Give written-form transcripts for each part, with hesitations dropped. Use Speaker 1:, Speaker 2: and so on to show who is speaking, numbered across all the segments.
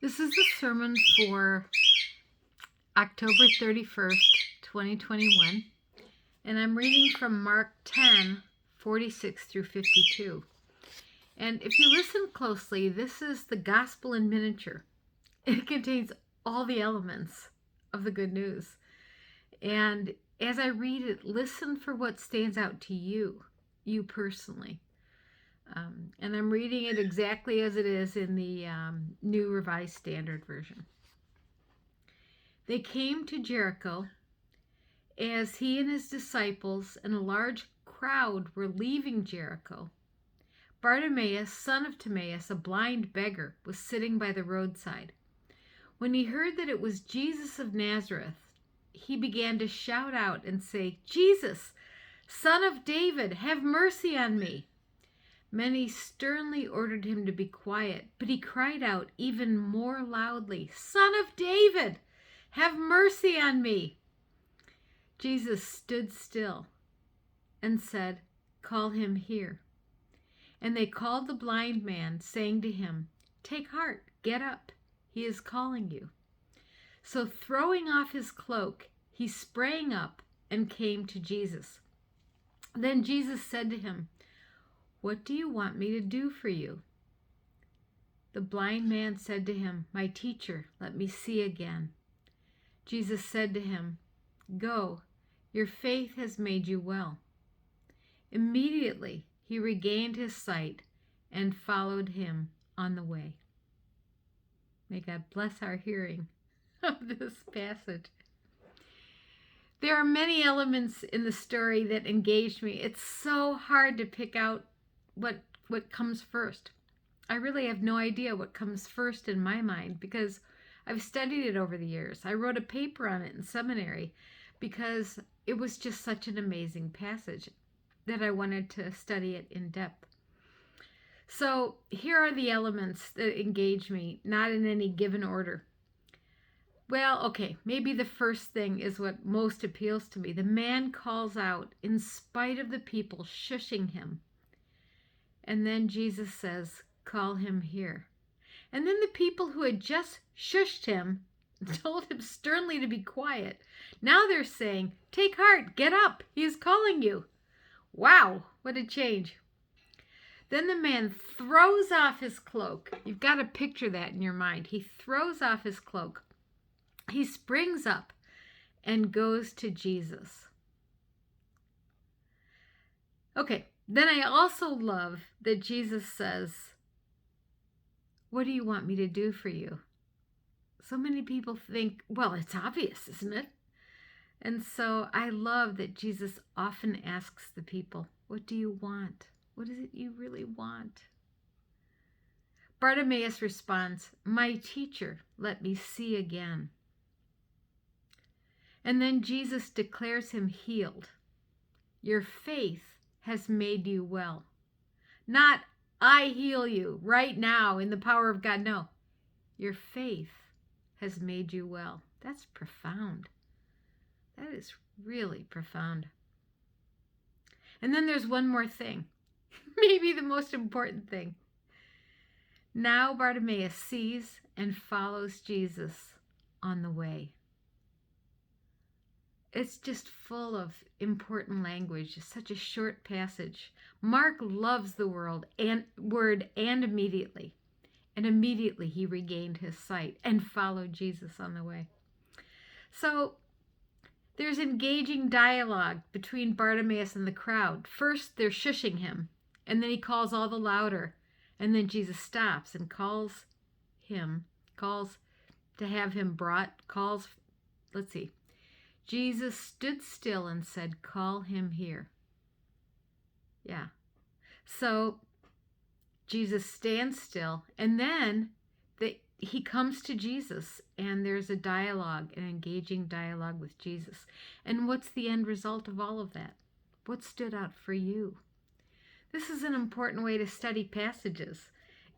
Speaker 1: This is a sermon for October 31st, 2021, and I'm reading from Mark 10:46 through 52. And if you listen closely, this is the gospel in miniature. It contains all the elements of the good news. And as I read it, listen for what stands out to you personally. And I'm reading it exactly as it is in the New Revised Standard Version. They came to Jericho. As he and his disciples and a large crowd were leaving Jericho, Bartimaeus, son of Timaeus, a blind beggar, was sitting by the roadside. When he heard that it was Jesus of Nazareth, he began to shout out and say, "Jesus, Son of David, have mercy on me." Many sternly ordered him to be quiet, but he cried out even more loudly, "Son of David, have mercy on me." Jesus stood still and said, "Call him here." And they called the blind man, saying to him, "Take heart, get up, he is calling you." So throwing off his cloak, he sprang up and came to Jesus. Then Jesus said to him, "What do you want me to do for you?" The blind man said to him, "My teacher, let me see again." Jesus said to him, "Go, your faith has made you well." Immediately he regained his sight and followed him on the way. May God bless our hearing of this passage. There are many elements in the story that engaged me. It's so hard to pick out what comes first. I really have no idea what comes first in my mind because I've studied it over the years. I wrote a paper on it in seminary because it was just such an amazing passage that I wanted to study it in depth. So here are the elements that engage me, not in any given order. Well, okay, maybe the first thing is what most appeals to me. The man calls out in spite of the people shushing him. And then Jesus says, "Call him here." And then the people who had just shushed him told him sternly to be quiet. Now they're saying, "Take heart, get up, he is calling you." Wow, what a change. Then the man throws off his cloak. You've got to picture that in your mind. He throws off his cloak. He springs up and goes to Jesus. Okay, then I also love that Jesus says, "What do you want me to do for you?" So many people think, well, it's obvious, isn't it? And so I love that Jesus often asks the people, "What do you want? What is it you really want?" Bartimaeus responds, "My teacher, let me see again." And then Jesus declares him healed. Your faith has made you well. Not, I heal you right now in the power of God. No, your faith has made you well. That's profound. That is really profound. And then there's one more thing, maybe the most important thing. Now Bartimaeus sees and follows Jesus on the way. It's just full of important language. It's such a short passage. Mark loves the word and immediately. And immediately he regained his sight and followed Jesus on the way. So there's engaging dialogue between Bartimaeus and the crowd. First, they're shushing him, and then he calls all the louder. And then Jesus stops and calls to have him brought, Jesus stood still and said, "Call him here." Yeah. So Jesus stands still, and then he comes to Jesus, and there's a dialogue, an engaging dialogue with Jesus. And what's the end result of all of that? What stood out for you? This is an important way to study passages,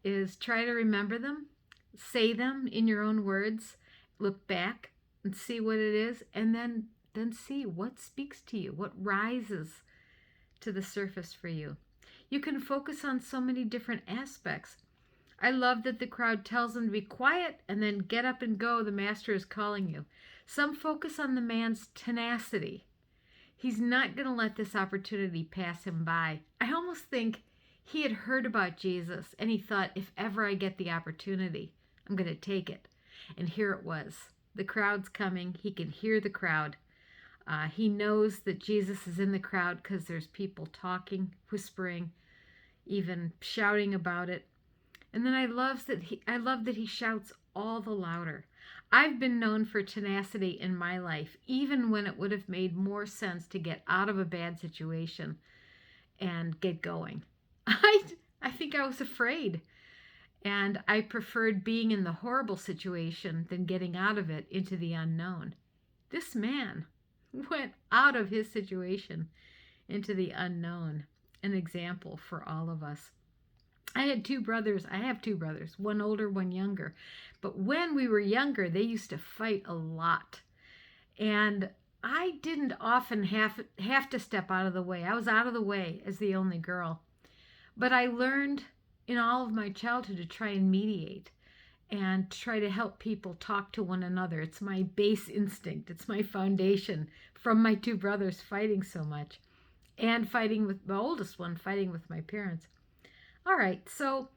Speaker 1: is try to remember them, say them in your own words, look back and see what it is, and then see what speaks to you, what rises to the surface for you. You can focus on so many different aspects. I love that the crowd tells him to be quiet and then get up and go. The master is calling you. Some focus on the man's tenacity. He's not going to let this opportunity pass him by. I almost think he had heard about Jesus and he thought, if ever I get the opportunity, I'm going to take it. And here it was. The crowd's coming. He can hear the crowd. He knows that Jesus is in the crowd because there's people talking, whispering, even shouting about it. And then I love that he shouts all the louder. I've been known for tenacity in my life, even when it would have made more sense to get out of a bad situation and get going. I think I was afraid, and I preferred being in the horrible situation than getting out of it into the unknown. This man went out of his situation into the unknown, an example for all of us. I have two brothers, one older, one younger. But when we were younger, they used to fight a lot. And I didn't often have to step out of the way. I was out of the way as the only girl. But I learned in all of my childhood to try and mediate and try to help people talk to one another. It's my base instinct. It's my foundation from my two brothers fighting so much and fighting with the oldest one, fighting with my parents. All right, so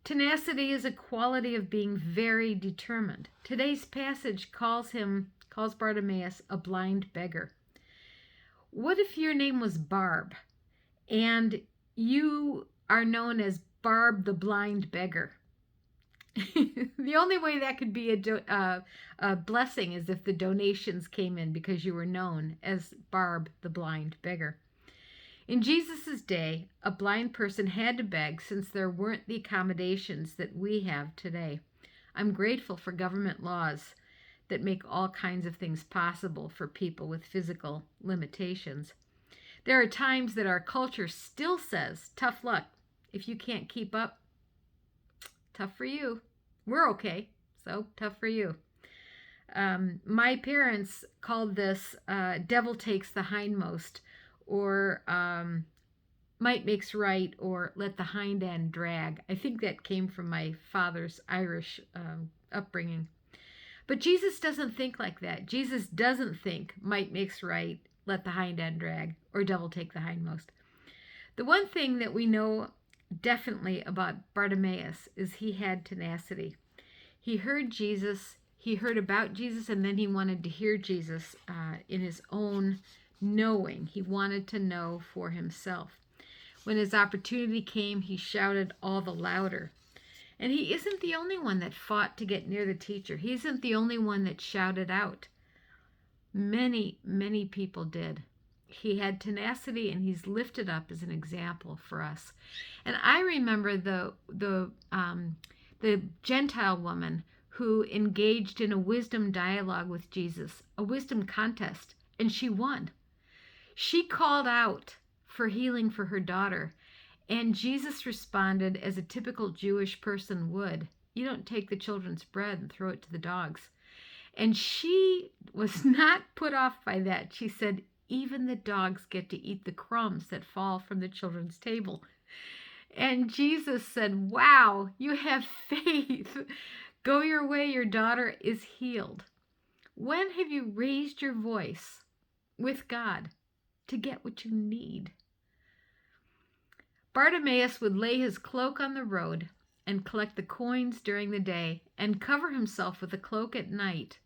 Speaker 1: tenacity is a quality of being very determined. Today's passage calls Bartimaeus a blind beggar. What if your name was Barb and you are known as Barb the blind beggar? The only way that could be a blessing is if the donations came in because you were known as Barb the blind beggar. In Jesus' day, a blind person had to beg since there weren't the accommodations that we have today. I'm grateful for government laws that make all kinds of things possible for people with physical limitations. There are times that our culture still says, tough luck. If you can't keep up, tough for you. We're okay, so tough for you. My parents called this devil takes the hindmost, or might makes right, or let the hind end drag. I think that came from my father's Irish upbringing. But Jesus doesn't think like that. Jesus doesn't think might makes right, let the hind end drag, or devil take the hindmost. The one thing that we know definitely about Bartimaeus is he had tenacity. He heard Jesus, he heard about Jesus, and then he wanted to hear Jesus in his own knowing. He wanted to know for himself. When his opportunity came, he shouted all the louder. And he isn't the only one that fought to get near the teacher. He isn't the only one that shouted out. Many, many people did. He had tenacity, and he's lifted up as an example for us. And I remember the Gentile woman who engaged in a wisdom dialogue with Jesus, a wisdom contest, and she won. She called out for healing for her daughter, and Jesus responded as a typical Jewish person would. You don't take the children's bread and throw it to the dogs. And she was not put off by that. She said, even the dogs get to eat the crumbs that fall from the children's table. And Jesus said, wow, you have faith. Go your way, your daughter is healed. When have you raised your voice with God to get what you need? Bartimaeus would lay his cloak on the road and collect the coins during the day and cover himself with a cloak at night.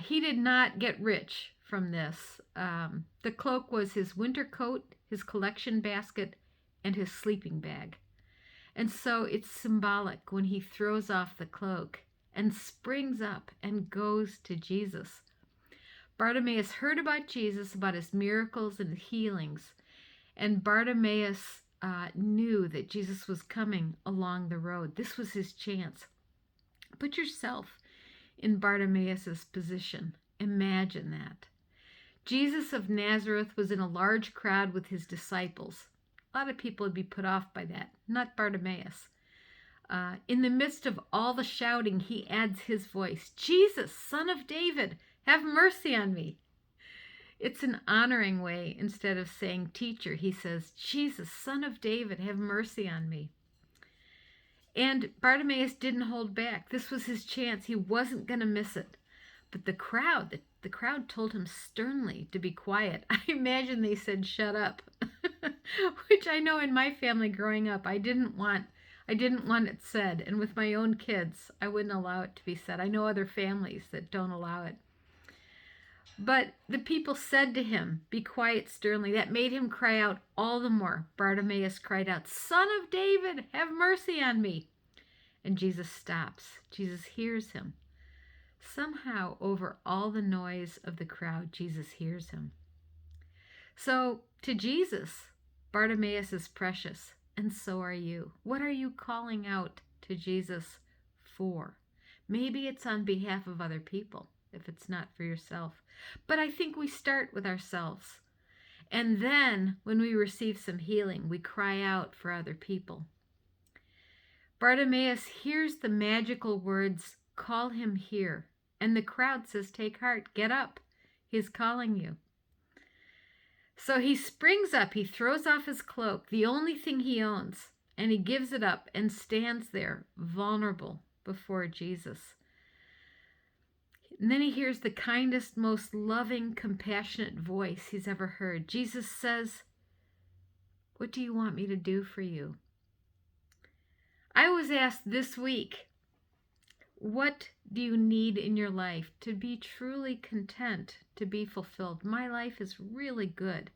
Speaker 1: He did not get rich from this. The cloak was his winter coat, his collection basket, and his sleeping bag. And so it's symbolic when he throws off the cloak and springs up and goes to Jesus. Bartimaeus heard about Jesus, about his miracles and healings, and Bartimaeus knew that Jesus was coming along the road. This was his chance. Put yourself in Bartimaeus' position. Imagine that. Jesus of Nazareth was in a large crowd with his disciples. A lot of people would be put off by that, not Bartimaeus. In the midst of all the shouting, he adds his voice, Jesus, Son of David, have mercy on me. It's an honoring way. Instead of saying teacher, he says, Jesus, Son of David, have mercy on me. And Bartimaeus didn't hold back. This was his chance. He wasn't going to miss it. But the crowd told him sternly to be quiet. I imagine they said, "Shut up," which I know in my family growing up, I didn't want it said. And with my own kids, I wouldn't allow it to be said. I know other families that don't allow it. But the people said to him, "Be quiet," sternly. That made him cry out all the more. Bartimaeus cried out, "Son of David, have mercy on me." And Jesus stops. Jesus hears him. Somehow, over all the noise of the crowd, Jesus hears him. So, to Jesus, Bartimaeus is precious, and so are you. What are you calling out to Jesus for? Maybe it's on behalf of other people, if it's not for yourself. But I think we start with ourselves. And then, when we receive some healing, we cry out for other people. Bartimaeus hears the magical words, "Call him here." And the crowd says, "Take heart, get up. He's calling you." So he springs up, he throws off his cloak, the only thing he owns, and he gives it up and stands there, vulnerable before Jesus. And then he hears the kindest, most loving, compassionate voice he's ever heard. Jesus says, "What do you want me to do for you?" I was asked this week, what do you need in your life to be truly content, to be fulfilled? My life is really good,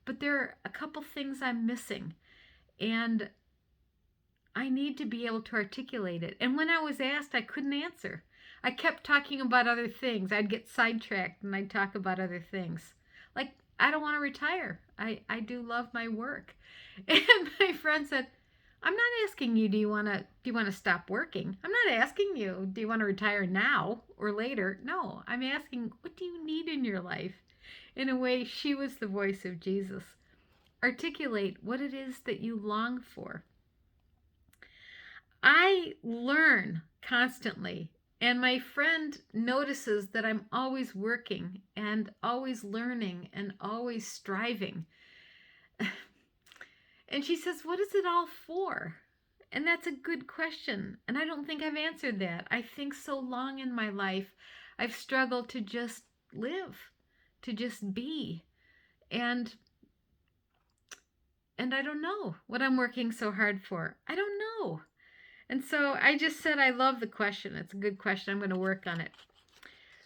Speaker 1: but there are a couple things I'm missing, and I need to be able to articulate it. And when I was asked, I couldn't answer. I kept talking about other things. I'd get sidetracked and I'd talk about other things. Like, I don't want to retire. I do love my work. And my friend said, "I'm not asking you, do you want to stop working? I'm not asking you, do you want to retire now or later? No, I'm asking, what do you need in your life?" In a way, she was the voice of Jesus. Articulate what it is that you long for. I learn constantly, and my friend notices that I'm always working and always learning and always striving. And she says, "What is it all for?" And that's a good question. And I don't think I've answered that. I think so long in my life, I've struggled to just live, to just be. And I don't know what I'm working so hard for. I don't know. And so I just said, I love the question. It's a good question. I'm going to work on it.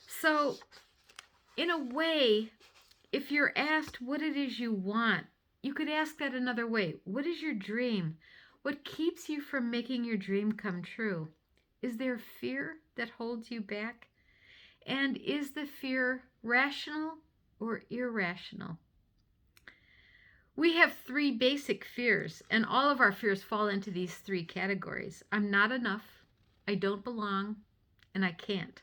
Speaker 1: So in a way, if you're asked what it is you want, you could ask that another way. What is your dream? What keeps you from making your dream come true? Is there fear that holds you back? And is the fear rational or irrational? We have three basic fears, and all of our fears fall into these three categories. I'm not enough, I don't belong, and I can't.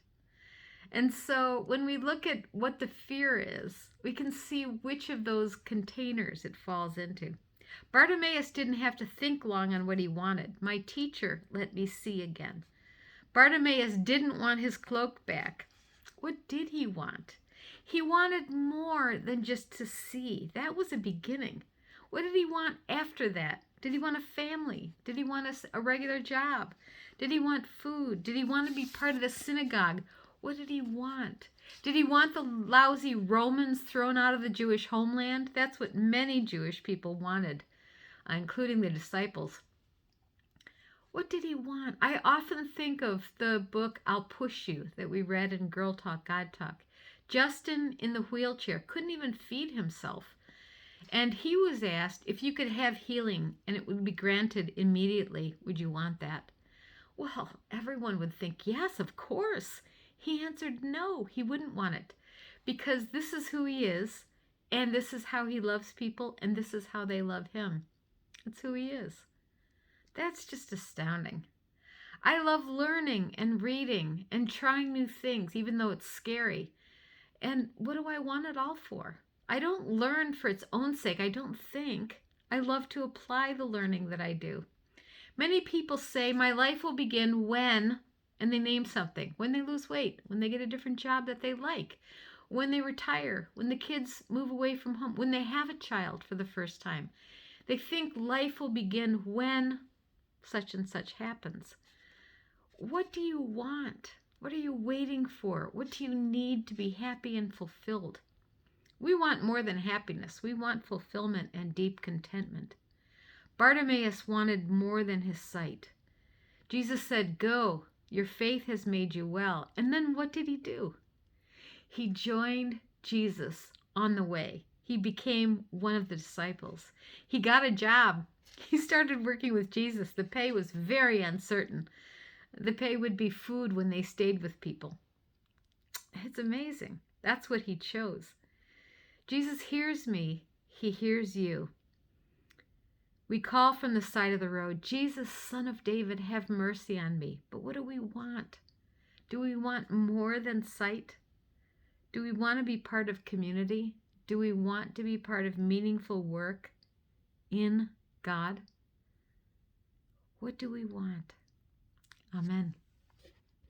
Speaker 1: And so when we look at what the fear is, we can see which of those containers it falls into. Bartimaeus didn't have to think long on what he wanted. "My teacher, let me see again." Bartimaeus didn't want his cloak back. What did he want? He wanted more than just to see. That was a beginning. What did he want after that? Did he want a family? Did he want a regular job? Did he want food? Did he want to be part of the synagogue? What did he want? Did he want the lousy Romans thrown out of the Jewish homeland? That's what many Jewish people wanted, including the disciples. What did he want? I often think of the book "I'll Push You" that we read in Girl Talk, God Talk. Justin, in the wheelchair, couldn't even feed himself. And he was asked, if you could have healing and it would be granted immediately, would you want that? Well, everyone would think, yes, of course. He answered no, he wouldn't want it, because this is who he is, and this is how he loves people, and this is how they love him. That's who he is. That's just astounding. I love learning and reading and trying new things, even though it's scary. And what do I want it all for? I don't learn for its own sake, I don't think. I love to apply the learning that I do. Many people say my life will begin when, and they name something. When they lose weight, when they get a different job that they like, when they retire, when the kids move away from home, when they have a child for the first time. They think life will begin when such and such happens. What do you want? What are you waiting for? What do you need to be happy and fulfilled? We want more than happiness. We want fulfillment and deep contentment. Bartimaeus wanted more than his sight. Jesus said, "Go, your faith has made you well." And then what did he do? He joined Jesus on the way. He became one of the disciples. He got a job. He started working with Jesus. The pay was very uncertain. The pay would be food when they stayed with people. It's amazing. That's what he chose. Jesus hears me. He hears you. We call from the side of the road, "Jesus, Son of David, have mercy on me." But what do we want? Do we want more than sight? Do we want to be part of community? Do we want to be part of meaningful work in God? What do we want? Amen.